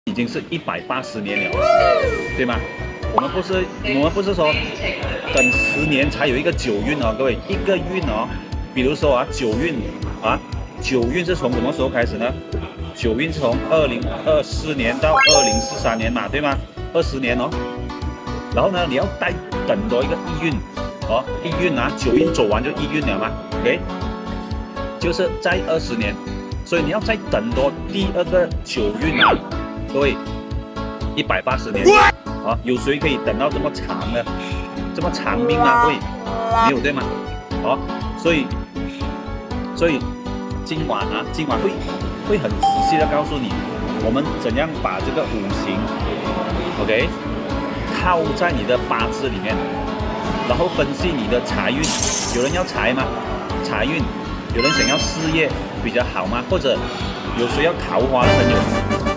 已经是180年了，对吗？我们不是说等10年才有一个九运哦，各位，一个运哦，比如说啊九运啊，九运是从什么时候开始呢？九运是从2024年到2043年嘛，对吗？20年哦。然后呢，你要再等多一个一运哦，一运啊，九运走完就一运了嘛，OK，就是在20年，所以你要再等多第二个九运啊，各位，180年啊，有谁可以等到这么长的，这么长命啊？各位，没有对吗？哦，所以今晚会很仔细的告诉你，我们怎样把这个五行，OK，套在你的八字里面，然后分析你的财运。有人要财吗？财运，有人想要事业比较好吗？或者有谁要桃花的朋友？